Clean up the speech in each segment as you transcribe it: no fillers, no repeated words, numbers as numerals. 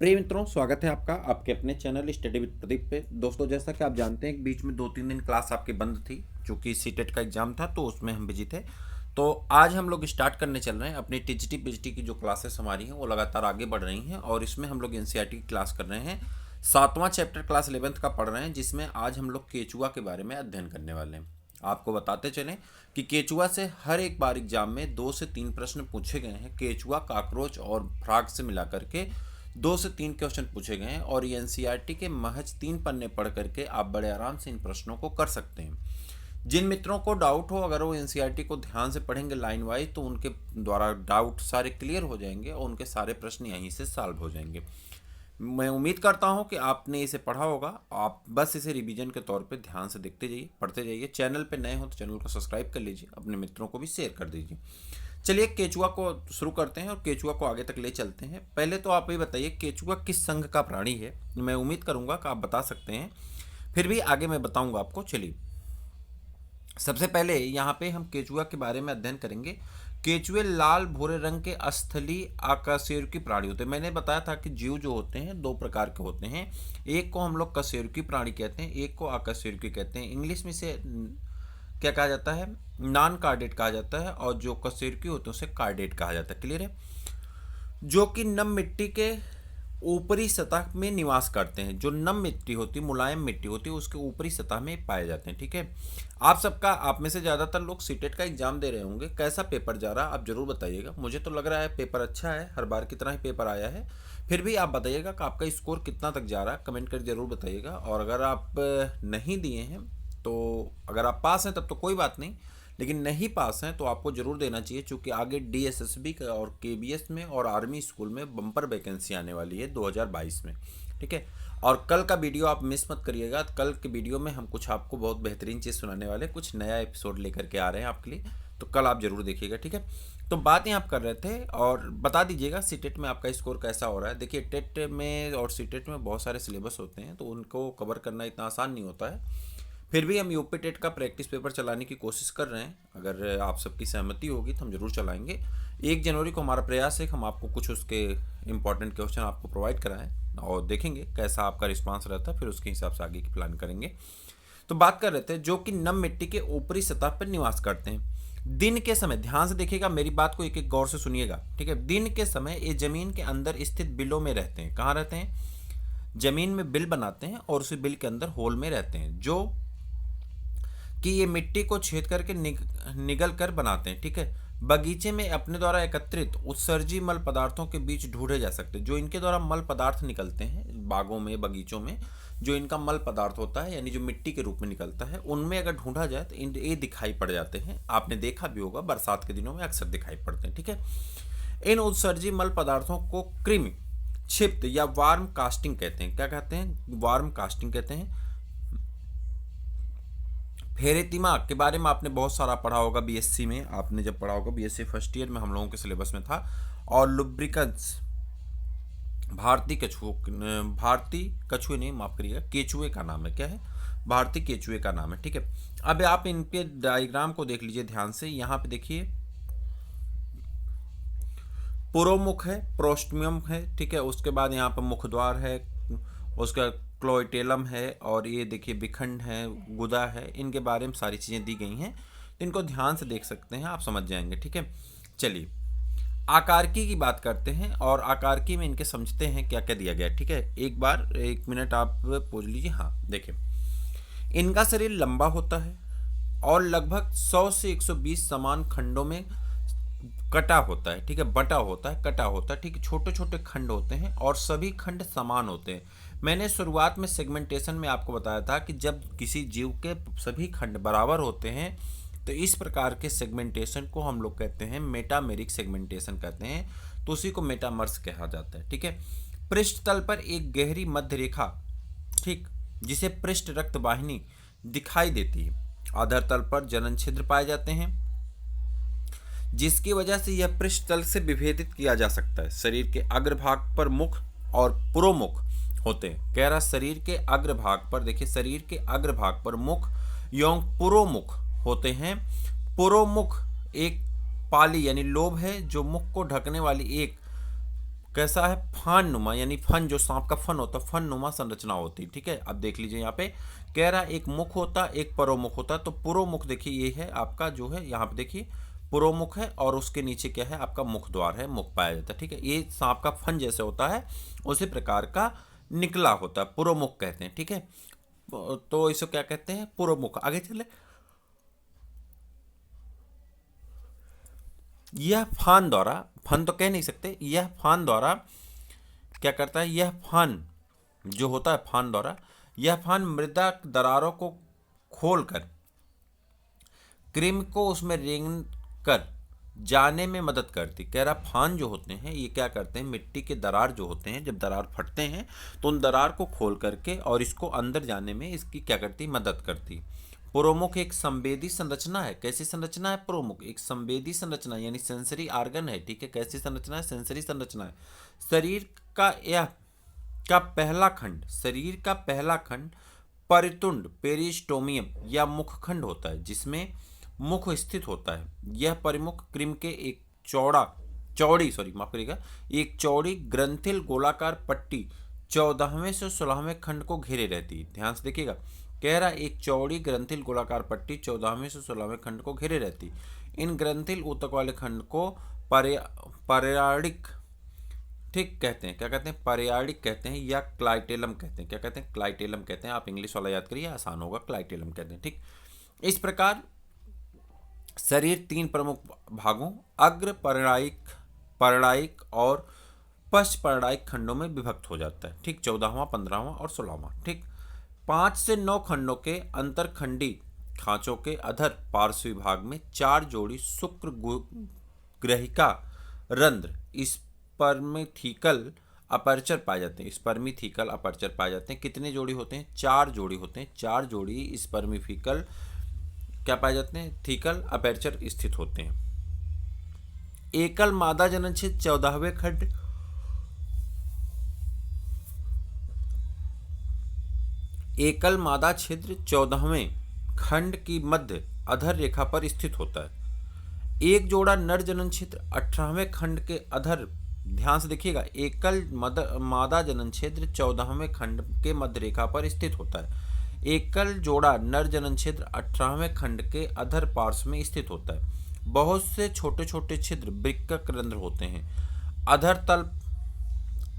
प्रिय मित्रों, स्वागत है आपका आपके अपने चैनल स्टडी विद प्रदीप पे। दोस्तों, जैसा कि आप जानते हैं कि बीच में 2-3 दिन क्लास आपकी बंद थी क्योंकि सीटेट का एग्जाम था, तो उसमें हम बिजी थे। तो आज हम लोग स्टार्ट करने चल रहे हैं अपनी टीजीटी पीजीटी की जो क्लासेस हमारी हैं वो लगातार आगे बढ़ रही हैं और इसमें हम लोग एनसीईआरटी की क्लास कर रहे हैं। 7वां चैप्टर क्लास 11th का पढ़ रहे हैं, जिसमें आज हम लोग केचुआ के बारे में अध्ययन करने वाले हैं। आपको बताते चलें कि केचुआ से हर एक बार एग्जाम में 2 से 3 प्रश्न पूछे गए हैं। केचुआ, काकरोच और फ्रॉग से मिला करके 2 से 3 क्वेश्चन पूछे गए हैं और ये एनसीईआरटी के महज 3 पन्ने पढ़ करके आप बड़े आराम से इन प्रश्नों को कर सकते हैं। जिन मित्रों को डाउट हो, अगर वो एनसीईआरटी को ध्यान से पढ़ेंगे लाइन वाइज, तो उनके द्वारा डाउट सारे क्लियर हो जाएंगे और उनके सारे प्रश्न यहीं से सॉल्व हो जाएंगे। मैं उम्मीद करता हूं कि आपने इसे पढ़ा होगा। आप बस इसे रिवीजन के तौर पे ध्यान से देखते जाइए, पढ़ते जाइए। चैनल पे नए हो तो चैनल को सब्सक्राइब कर लीजिए, अपने मित्रों को भी शेयर कर दीजिए। चलिए केचुआ को शुरू करते हैं और केचुआ को आगे तक ले चलते हैं। पहले तो आप ये बताइए, केचुआ किस संघ का प्राणी है? मैं उम्मीद करूंगा कि आप बता सकते हैं, फिर भी आगे मैं बताऊंगा आपको। चलिए, सबसे पहले यहाँ पे हम केचुआ के बारे में अध्ययन करेंगे। केचुए लाल भूरे रंग के स्थलीय अकशेरुकी प्राणी होते हैं। मैंने बताया था कि जीव जो होते हैं 2 प्रकार के होते हैं। एक को हम लोग कशेरुकी प्राणी कहते हैं, एक को अकशेरुकी कहते हैं। इंग्लिश में से क्या कहा जाता है? नॉन कार्डेट कहा जाता है, और जो कशेरुकी होते हैं उसे कार्डेट कहा जाता है। क्लियर है? जो कि नम मिट्टी के ऊपरी सतह में निवास करते हैं। जो नम मिट्टी होती है, मुलायम मिट्टी होती है, उसके ऊपरी सतह में पाए जाते हैं। ठीक है, आप में से ज़्यादातर लोग सीटेट का एग्जाम दे रहे होंगे। कैसा पेपर जा रहा है आप जरूर बताइएगा। मुझे तो लग रहा है पेपर अच्छा है, हर बार की तरह ही पेपर आया है। फिर भी आप बताइएगा कि आपका स्कोर कितना तक जा रहा है, कमेंट कर जरूर बताइएगा। और अगर आप नहीं दिए हैं, तो अगर आप पास हैं तब तो कोई बात नहीं, लेकिन नहीं पास हैं तो आपको जरूर देना चाहिए, क्योंकि आगे डीएसएसबी और केबीएस में और आर्मी स्कूल में बम्पर वैकेंसी आने वाली है 2022 में। ठीक है, और कल का वीडियो आप मिस मत करिएगा। कल के वीडियो में हम कुछ आपको बहुत बेहतरीन चीज़ सुनाने वाले, कुछ नया एपिसोड लेकर के आ रहे हैं आपके लिए, तो कल आप जरूर देखिएगा। ठीक है, तो बात यहाँ आप कर रहे थे और बता दीजिएगा सीटेट में आपका स्कोर कैसा हो रहा है। देखिए, टेट में और सीटेट में बहुत सारे सिलेबस होते हैं, तो उनको कवर करना इतना आसान नहीं होता है। फिर भी हम यूपी टेट का प्रैक्टिस पेपर चलाने की कोशिश कर रहे हैं। अगर आप सबकी सहमति होगी तो हम जरूर चलाएंगे। 1 जनवरी को हमारा प्रयास है कि हम आपको कुछ उसके इम्पॉर्टेंट क्वेश्चन आपको प्रोवाइड कराएं और देखेंगे कैसा आपका रिस्पांस रहता है, फिर उसके हिसाब से आगे की प्लान करेंगे। तो बात कर रहे थे, जो कि नम मिट्टी के ऊपरी सतह पर निवास करते हैं। दिन के समय, ध्यान से देखिएगा, मेरी बात को एक एक गौर से सुनिएगा। ठीक है, दिन के समय ये जमीन के अंदर स्थित बिलों में रहते हैं। कहाँ रहते हैं? जमीन में बिल बनाते हैं और उसी बिल के अंदर होल में रहते हैं, जो कि ये मिट्टी को छेद करके निगल कर बनाते हैं। ठीक है, बगीचे में अपने द्वारा एकत्रित उत्सर्जी मल पदार्थों के बीच ढूंढे जा सकते हैं। जो इनके द्वारा मल पदार्थ निकलते हैं बागों में, बगीचों में, जो इनका मल पदार्थ होता है, यानी जो मिट्टी के रूप में निकलता है, उनमें अगर ढूंढा जाए तो ये दिखाई पड़ जाते हैं। आपने देखा भी होगा, बरसात के दिनों में अक्सर दिखाई पड़ते हैं। ठीक है, इन उत्सर्जी मल पदार्थों को कृमि, छिप्त या वार्म कास्टिंग कहते हैं। क्या कहते हैं? वार्म कास्टिंग कहते हैं। फेरेतिमा के बारे में आपने बहुत सारा पढ़ा होगा बीएससी में, आपने जब पढ़ा होगा बीएससी फर्स्ट ईयर में, हम लोगों के सिलेबस में था। और लुब्रिकन्स, भारतीय कछुए नहीं, माफ करिएगा, केचुए का नाम है। क्या है? भारतीय केचुए का नाम है। ठीक है, अब आप इन पे डायग्राम को देख लीजिए ध्यान से। यहाँ पे देखिए, पुरोमुख है, प्रोस्टमियम है। ठीक है, उसके बाद यहाँ पर मुखद्वार है, उसका क्लोइटेलम है, और ये देखिए विखंड है, गुदा है। इनके बारे में सारी चीज़ें दी गई हैं, तो इनको ध्यान से देख सकते हैं, आप समझ जाएंगे। ठीक है, चलिए आकारकी की बात करते हैं और आकारकी में इनके समझते हैं क्या क्या दिया गया। ठीक है, एक बार 1 मिनट आप पूछ लीजिए। हाँ देखिए, इनका शरीर लंबा होता है और लगभग 100 से 120 समान खंडों में कटा होता है। ठीक है, बटा होता है, कटा होता है। ठीक है, छोटे छोटे खंड होते हैं और सभी खंड समान होते हैं। मैंने शुरुआत में सेगमेंटेशन में आपको बताया था कि जब किसी जीव के सभी खंड बराबर होते हैं तो इस प्रकार के सेगमेंटेशन को हम लोग कहते हैं मेटामेरिक सेगमेंटेशन कहते हैं, तो उसी को मेटामर्स कहा जाता है। ठीक है, पृष्ठ तल पर एक गहरी मध्य रेखा, ठीक, जिसे पृष्ठ रक्त वाहिनी दिखाई देती है। आधार तल पर जनन छिद्र पाए जाते हैं, जिसकी वजह से यह पृष्ठ तल से विभेदित किया जा सकता है। शरीर के अग्रभाग पर मुख और पुरोमुख होते हैं। कह रहा शरीर के अग्रभाग पर, देखिए शरीर के अग्रभाग पर मुख एवं पुरोमुख होते हैं। पुरोमुख एक पाली यानी लोब है, जो मुख को ढकने वाली एक कैसा है, फान नुमा, यानी फन, जो सांप का फन होता है, फन नुमा संरचना होती है। ठीक है, अब देख लीजिए यहाँ पे कह रहा है एक मुख होता, एक परोमुख होता। तो पुरोमुख देखिए ये है आपका जो है, यहाँ पे देखिए पुरोमुख है और उसके नीचे क्या है आपका मुख द्वार है, मुख पाया जाता है। ठीक है, ये सांप का फन जैसे होता है उसी प्रकार का निकला होता है, पुरोमुख कहते हैं। ठीक है, तो इसे क्या कहते हैं, पुरोमुख। आगे चले, यह फान द्वारा, फन तो कह नहीं सकते, यह फान द्वारा क्या करता है, यह फान जो होता है फान द्वारा, यह फान मृदा दरारों को खोलकर क्रीम को उसमें रेंग कर जाने में मदद करती। कह रहा फान जो होते हैं ये क्या करते हैं, मिट्टी के दरार जो होते हैं, जब दरार फटते हैं तो उन दरार को खोल करके और इसको अंदर जाने में इसकी क्या करती, मदद करती। पुरोमुख एक संवेदी संरचना है। कैसी संरचना है, पुरोमुख एक संवेदी संरचना यानी सेंसरी आर्गन है। ठीक है, कैसी संरचना है, सेंसरी संरचना है। शरीर का यह का पहला खंड, शरीर का पहला खंड परितुंड पेरिस्टोमियम या मुखखंड होता है, जिसमें मुख स्थित होता है। यह परिमुख क्रीम के एक माफ करिएगा, एक चौड़ी ग्रंथिल गोलाकार पट्टी 14वें से 16वें खंड को घेरे रहती है। ध्यान से देखिएगा, कह रहा एक चौड़ी ग्रंथिल गोलाकार पट्टी 14वें से 16वें खंड को घेरे रहती। इन ग्रंथिल ऊतक वाले खंड को पर्याडिक, ठीक कहते हैं, क्या कहते हैं, पर्याडिक कहते हैं या क्लाइटेलम कहते हैं। क्या कहते हैं, क्लाइटेलम कहते हैं। आप इंग्लिश वाला याद करिए, आसान होगा, क्लाइटेलम कहते हैं। ठीक, इस प्रकार शरीर 3 प्रमुख भागों अग्र परणायिक, परणायिक और पश्च परणायिक खंडों में विभक्त हो जाता है। ठीक, 14वां, 15वां और 16वां। ठीक, 5 से 9 खंडों के अंतरखंडी खांचों के अधर पार्श्वी भाग में 4 जोड़ी शुक्र ग्रहिका रंध्र स्पर्मिथिकल अपर्चर पाए जाते हैं। स्पर्मिथिकल अपर्चर पाए जाते हैं। कितने जोड़ी होते हैं, 4 जोड़ी होते हैं। 4 जोड़ी स्पर्मिथिकल क्या पाए जाते हैं, थीकल अपर्चर स्थित होते हैं। एकल मादा जनन क्षेत्र 14वें खंड, एकल मादा क्षेत्र 14वें खंड की मध्य अधर रेखा पर स्थित होता है। एक जोड़ा नर जनन क्षेत्र 18वें खंड के अधर, ध्यान से देखिएगा, एकल मादा जनन क्षेत्र 14वें खंड के मध्य रेखा पर स्थित होता है। एकल जोड़ा नर जनन क्षेत्र 18वें खंड के अधर पार्श्व में स्थित होता है। बहुत से छोटे छोटे छिद्र वृक्कक रंध्र होते हैं। अधर तल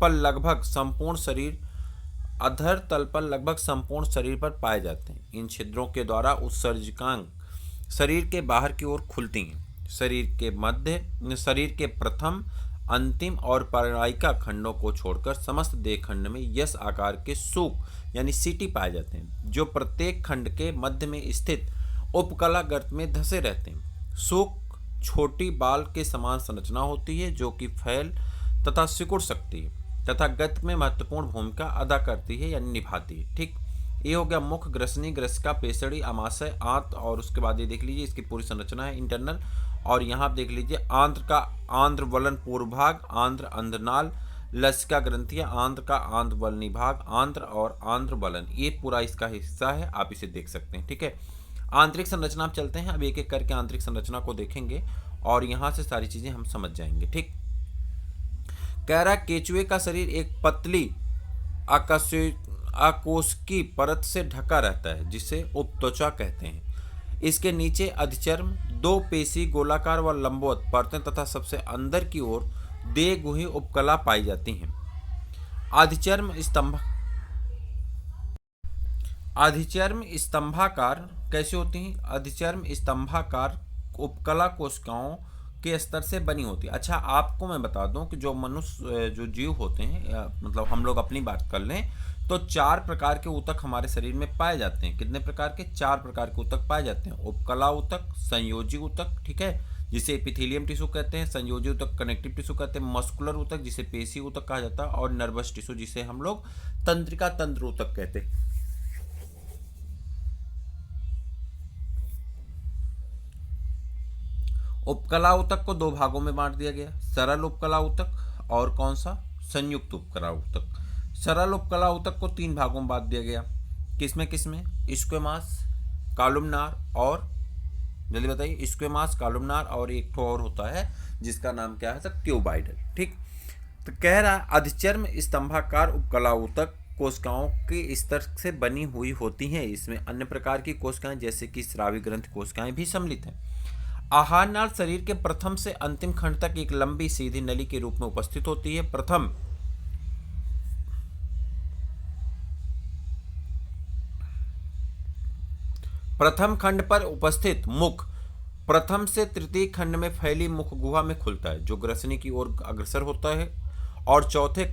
पर लगभग संपूर्ण शरीर, अधर तल पर लगभग संपूर्ण शरीर पर पाए जाते हैं। इन छिद्रों के द्वारा उत्सर्जकांग शरीर के बाहर की ओर खुलती हैं। शरीर के प्रथम, अंतिम और परणायिका खंडों को छोड़कर समस्त देह खंड में यस आकार के सूक यानी सीटी पाए जाते हैं, जो प्रत्येक खंड के मध्य में स्थित उपकला गर्त में धसे रहते हैं। सूक छोटी बाल के समान संरचना होती है, जो कि फैल तथा सिकुड़ सकती है तथा गत में महत्वपूर्ण भूमिका अदा करती है यानी निभाती है। ठीक, ये हो गया मुख, ग्रसनी, ग्रसिका, पेसड़ी, अमाशय, आंत, और उसके बाद ये देख लीजिए इसकी पूरी संरचना है इंटरनल। और यहाँ आप देख लीजिए आंत्र का आंध्र वलन पूर्व भाग, आंध्र अंधनाल, लसिका ग्रंथियां, आंध्र का आंध्र वलनी भाग, आंध्र और आंध्र वलन, ये पूरा इसका हिस्सा है, आप इसे देख सकते हैं। ठीक है, आंतरिक संरचना आप चलते हैं, अब एक एक करके आंतरिक संरचना को देखेंगे और यहाँ से सारी चीजें हम समझ जाएंगे। ठीक, कह रहा केचुए का शरीर एक पतली आकोशिकी परत से ढका रहता है, जिसे उपत्वचा कहते हैं। इसके नीचे अधिचर्म, 2 पेशी गोलाकार व लंबवत परतें तथा सबसे अंदर की ओर देह गुही उपकला पाई जाती हैं। अधिचर्म स्तंभाकार कैसे होती हैं, अधिचर्म स्तंभाकार उपकला कोशिकाओं के स्तर से बनी होती है। अच्छा, आपको मैं बता दूं कि जो मनुष्य, जो जीव होते हैं, मतलब हम लोग अपनी बात कर लें तो 4 प्रकार के ऊतक हमारे शरीर में पाए जाते हैं। कितने प्रकार के, 4 प्रकार के ऊतक पाए जाते हैं। उपकला ऊतक, संयोजी ऊतक, ठीक है, जिसे एपिथेलियम टिश्यू कहते हैं, संयोजी ऊतक कनेक्टिव टिश्यू कहते हैं, मस्कुलर ऊतक जिसे पेशी ऊतक कहा जाता है, और नर्वस टिश्यू जिसे हम लोग तंत्रिका तंत्र ऊतक कहते हैं। उपकला ऊतक को 2 भागों में बांट दिया गया, सरल उपकला ऊतक और कौन सा, संयुक्त उपकला ऊतक। सरल उपकला ऊतक को 3 भागों में बांट दिया गया, किसमें किसमें, स्क्वेमास, कॉलमनार और, जल्दी बताइए, स्क्वेमास, कॉलमनार और एक और होता है जिसका नाम क्या है, क्यूबाइडल। ठीक, तो कह रहा अधिचर्म स्तंभाकार उपकलाऊतक कोशिकाओं के स्तर से बनी हुई होती हैं। इसमें अन्य प्रकार की कोशिकाएं जैसे कि स्रावी ग्रंथि कोशिकाएं भी सम्मिलित हैं। आहार नाल शरीर के प्रथम से अंतिम खंड तक एक लंबी सीधी नली के रूप में उपस्थित होती है। प्रथम खंड पर उपस्थित मुख प्रथम से तृतीय खंड में फैली मुख गुहा में खुलता है, जो ग्रसनी की ओर अग्रसर होता है, और चौथे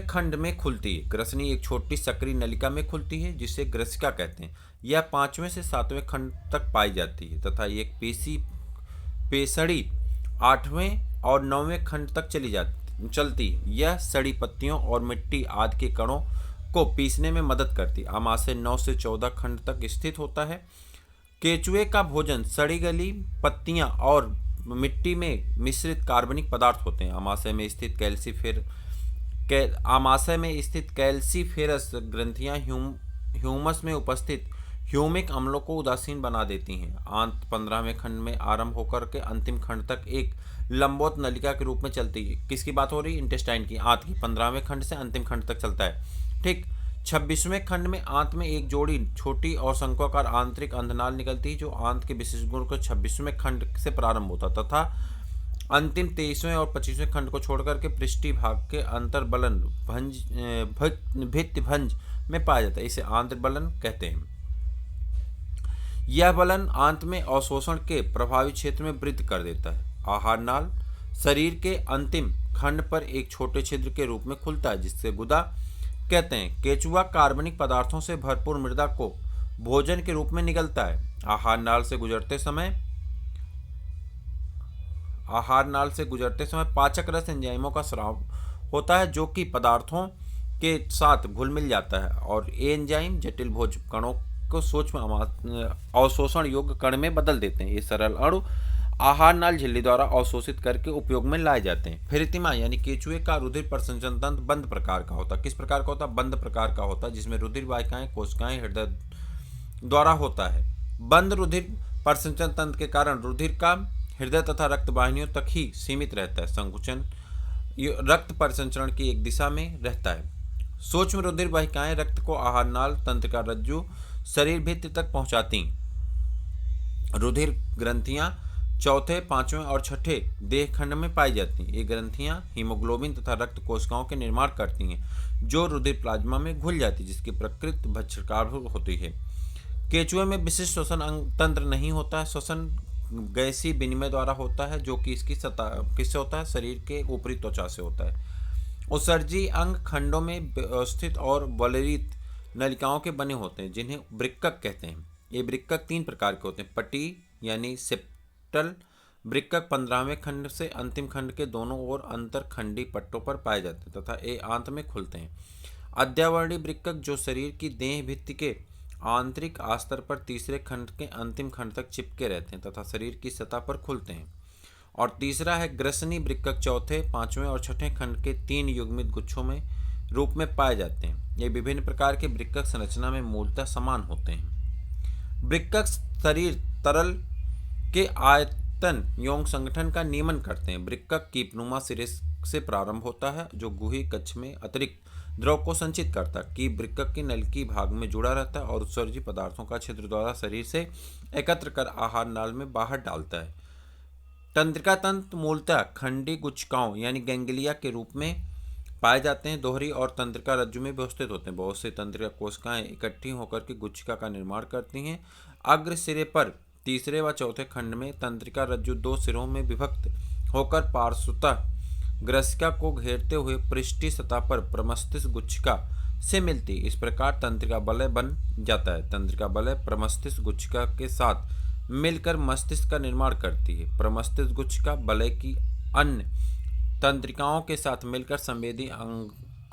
खंड में खुलती है। ग्रसनी एक छोटी सक्रिय नलिका में खुलती है जिसे ग्रसिका कहते हैं। यह 5वें से 7वें खंड तक पाई जाती है तथा एक पेसड़ी 8वें और 9वें खंड तक चलती है। यह सड़ी पत्तियों और मिट्टी आदि के कणों को पीसने में मदद करती है। आमाशय 9 से 14 खंड तक स्थित होता है। केचुए का भोजन सड़ी गली पत्तियां और मिट्टी में मिश्रित कार्बनिक पदार्थ होते हैं। आमाशय में स्थित कैल्सीफेरस ग्रंथियां ह्यूमस में उपस्थित ह्यूमिक अम्लों को उदासीन बना देती हैं। आंत 15वें खंड में आरंभ होकर के अंतिम खंड तक एक लंबवत नलिका के रूप में चलती है। किसकी बात हो रही है? इंटेस्टाइन की। आंत की 15वें खंड से अंतिम खंड तक चलता है। ठीक 26वें खंड में आंत में एक जोड़ी छोटी और शंक्वाकार आंतरिक अंधनाल निकलती है, जो आंत के विशेष गुण को 26वें खंड से प्रारंभ होता तथा अंतिम 23वें और 25वें खंड को छोड़कर के पृष्ठीय भाग के अंतर्बलन भित्ति भंज में पाया जाता है। इसे आंतर्बलन कहते हैं। यह बलन आंत में अवशोषण के प्रभावी क्षेत्र में वृद्धि कर देता है। आहार नाल शरीर के अंतिम खंड पर एक छोटे छिद्र के रूप में खुलता है, जिससे गुदा कहते हैं। केचुआ कार्बनिक पदार्थों से भरपूर मृदा को भोजन के रूप में निगलता है। आहार नाल से गुजरते समय पाचक रस एंजाइमों का स्राव होता है, जो कि पदार्थों के साथ घुल मिल जाता है, और ये एंजाइम जटिल भोज कणों को सूक्ष्म अवशोषण योग्य कण में बदल देते हैं। ये सरल अणु आहार नाल झिल्ली द्वारा अवशोषित करके उपयोग में लाए जाते हैं। फिरितिमा यानी केचुए का रुधिर परिसंचरण तंत्र बंद प्रकार का होता है। किस प्रकार का होता है? बंद प्रकार का होता है, जिसमें रुधिर वाहिकाएं कोशिकाएं हृदय द्वारा होता है। बंद रुधिर परिसंचरण तंत्र के कारण रुधिर का हृदय तथा रक्त वाहिनियों तक ही सीमित रहता है। संकुचन रक्त परिसंचरण की एक दिशा में रहता है। सूक्ष्म रुधिर वाहिकाएं रक्त को आहार नाल तंत्रिका रज्जु शरीर भित्ति तक पहुंचाती। रुधिर ग्रंथियां चौथे, 5वें और 6ठे देह खंड में पाई जाती हैं। ये ग्रंथियां हीमोग्लोबिन तथा रक्त कोशिकाओं के निर्माण करती हैं, जो रुधिर प्लाज्मा में घुल जाती है, जिसकी प्रकृति भक्षकार होती है। केचुए में विशिष्ट श्वसन अंग तंत्र नहीं होता है। श्वसन गैसीय विनिमय द्वारा होता है, जो कि इसकी सतह किससे होता है? शरीर के ऊपरी त्वचा से होता है। उत्सर्जी अंग खंडों में व्यवस्थित और वलरित नलिकाओं के बने होते हैं, जिन्हें वृक्कक कहते हैं। ये वृक्कक 3 प्रकार के होते हैं। पटी यानी सेप्टल वृक्कक 15वें खंड से अंतिम खंड के दोनों ओर अंतरखंडी पट्टों पर पाए जाते हैं तथा ये आंत में खुलते हैं। अद्यावर्णी वृक्कक जो शरीर की देह भित्ति के आंतरिक आस्तर पर तीसरे खंड के अंतिम खंड तक चिपके रहते हैं तथा शरीर की सतह पर खुलते हैं। और तीसरा है ग्रसनी वृक्कक चौथे, 5वें और 6ठे खंड के 3 युग्मित गुच्छों में रूप में पाए जाते हैं। ये विभिन्न प्रकार के वृक्कक संरचना में मूलतः समान होते हैं। वृक्कक शरीर तरल के आयतन एवं संगठन का नियमन करते हैं। वृक्कक कीपनुमा सिरे से प्रारंभ होता है, जो गुही कक्ष में अतिरिक्त द्रव को संचित करता है। कीप वृक्कक के नलिकी भाग में जुड़ा रहता है और उत्सर्जी पदार्थों का छिद्र द्वारा शरीर से एकत्र कर आहार नाल में बाहर डालता है। तंत्रिका तंत्र मूलतः खंडी गुच्छिकाओं यानी गैंग्लिया के रूप में पाए जाते हैं। दोहरी और तंत्रिका रज्जु में व्यवस्थित होते हैं। बहुत से तंत्रिका कोशिकाएं इकट्ठी होकर के गुच्छिका का निर्माण करती हैं। अग्र सिरे पर तीसरे व चौथे खंड में तंत्रिका रज्जु 2 सिरों में विभक्त होकर पार्श्वतः ग्रसिका को घेरते हुए पृष्ठीय सतह पर प्रमस्तिष्क गुच्छिका से मिलती। इस प्रकार तंत्रिका वलय बन जाता है। तंत्रिका वलय प्रमस्तिष्क गुच्छिका के साथ मिलकर मस्तिष्क का निर्माण करती है। प्रमस्तिष्क गुच्छिका वलय की अन्य तंत्रिकाओं के साथ मिलकर संवेदी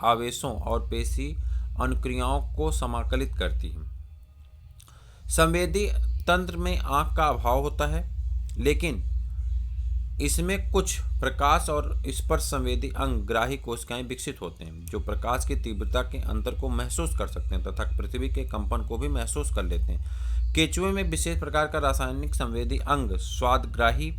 आवेशों और पेशी अनुक्रियाओं को समाकलित करती है। संवेदी तंत्र में आंख का अभाव होता है, लेकिन इसमें कुछ प्रकाश और स्पर्श संवेदी अंग ग्राही कोशिकाएं विकसित होते हैं, जो प्रकाश की तीव्रता के अंतर को महसूस कर सकते हैं तथा पृथ्वी के कंपन को भी महसूस कर लेते हैं। केचुए में विशेष प्रकार का रासायनिक संवेदी अंग स्वादग्राही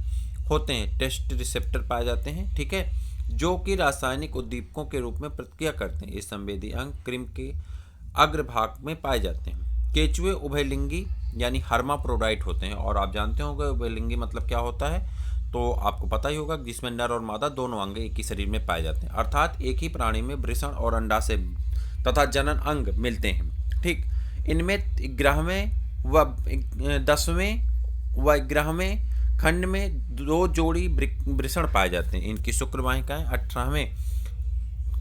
होते हैं, टेस्ट रिसेप्टर पाए जाते हैं, ठीक है, जो कि रासायनिक उद्दीपकों के रूप में प्रतिक्रिया करते हैं। ये संवेदी अंग क्रीम के अग्रभाग में पाए जाते हैं। केचुए उभयलिंगी यानी हर्माफ्रोडाइट होते हैं, और आप जानते होंगे उभयलिंगी मतलब क्या होता है, तो आपको पता ही होगा, जिसमें नर और मादा दोनों अंग एक ही शरीर में पाए जाते हैं, अर्थात एक ही प्राणी में वृषण और अंडाशय तथा जनन अंग मिलते हैं। ठीक, इनमें 11वें व 10वें व 11वें खंड में 2 जोड़ी वृषण पाए जाते हैं। इनकी शुक्र वाहिकाएं 18वें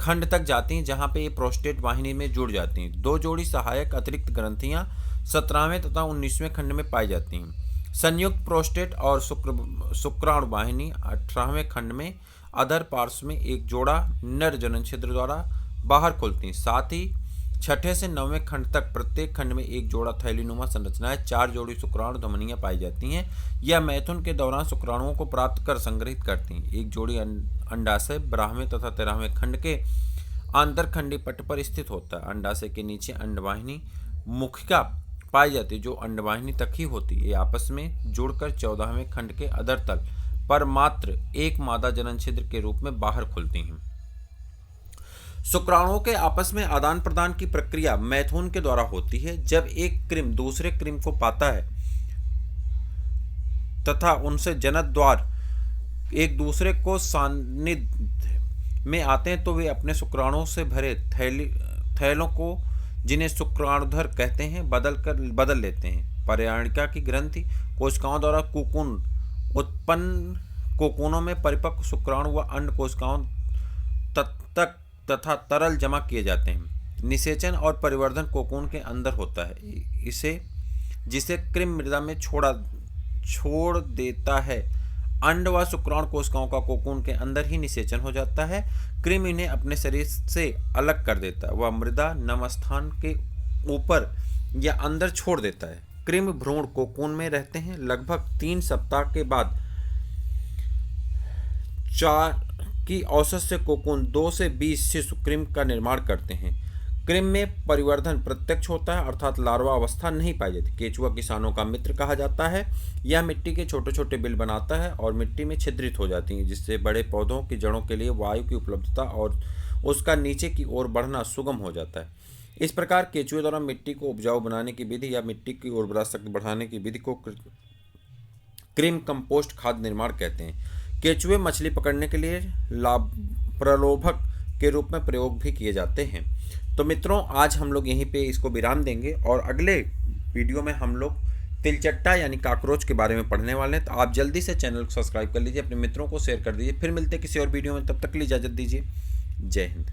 खंड तक जाती हैं, जहां पे ये प्रोस्टेट वाहिनी में जुड़ जाती हैं। 2 जोड़ी सहायक अतिरिक्त ग्रंथियां 17वें तथा 19वें खंड में पाई जाती हैं। संयुक्त प्रोस्टेट और शुक्राणु वाहिनी 18वें खंड में अधर पार्श्व में एक जोड़ा नर जनन छिद्र द्वारा बाहर खुलती हैं। साथ ही 6ठे से 9वें खंड तक प्रत्येक खंड में एक जोड़ा थैलीनुमा संरचनाएं 4 जोड़ी शुक्राणु धमनियां पाई जाती हैं। यह मैथुन के दौरान शुक्राणुओं को प्राप्त कर संग्रहित करती हैं। एक जोड़ी अंडाशय 12वें तथा 13वें खंड के आंतरखंडी पट पर स्थित होता है। अंडाशय के नीचे अंडवाहिनी मुखिका पाई जाती है, जो अंडवाहिनी तक ही होती है। ये आपस में जुड़कर 14वें खंड के अधर तल पर मात्र एक मादा जनन छिद्र के रूप में बाहर खुलती हैं। शुक्राणुओं के आपस में आदान प्रदान की प्रक्रिया मैथुन के द्वारा होती है। जब एक क्रीम दूसरे क्रीम को पाता है तथा उनसे जनन द्वार एक दूसरे को सान्निध्य में आते हैं, तो वे अपने शुक्राणुओं से भरे थैलों को, जिन्हें शुक्राणुधर कहते हैं, बदल लेते हैं। पर्यायणिका की ग्रंथि कोशिकाओं द्वारा कोकून उत्पन्न कोकूनों में परिपक्व शुक्राणु व अंड कोशिकाओं तक तथा तरल जमा किए जाते हैं। निषेचन और परिवर्धन कोकून के अंदर होता है, जिसे क्रीम मृदा में छोड़ देता है। अंड व शुक्राणु कोशिकाओं का कोकून के अंदर ही निषेचन हो जाता है। क्रीम इन्हें अपने शरीर से अलग कर देता है, वह मृदा नम स्थान के ऊपर या अंदर छोड़ देता है। क्रीम भ्रूण कोकून में रहते हैं। लगभग 3 सप्ताह के बाद 4 की औसत से कोकून 2 से 20 शिशु क्रीम का निर्माण करते हैं। क्रीम में परिवर्धन प्रत्यक्ष होता है, अर्थात लार्वा अवस्था नहीं पाई जाती। केचुआ किसानों का मित्र कहा जाता है। यह मिट्टी के छोटे छोटे बिल बनाता है और मिट्टी में छिद्रित हो जाती हैं, जिससे बड़े पौधों की जड़ों के लिए वायु की उपलब्धता और उसका नीचे की ओर बढ़ना सुगम हो जाता है। इस प्रकार केचुए द्वारा मिट्टी को उपजाऊ बनाने की विधि या मिट्टी की उर्वरा शक्ति बढ़ाने की विधि को क्रीम कंपोस्ट खाद निर्माण कहते हैं। केचुए मछली पकड़ने के लिए प्रलोभक के रूप में प्रयोग भी किए जाते हैं। तो मित्रों, आज हम लोग यहीं पे इसको विराम देंगे और अगले वीडियो में हम लोग तिलचट्टा यानी काकरोच के बारे में पढ़ने वाले हैं। तो आप जल्दी से चैनल को सब्सक्राइब कर लीजिए, अपने मित्रों को शेयर कर दीजिए। फिर मिलते किसी और वीडियो में, तब तक के लिए इजाज़त दीजिए। जय हिंद।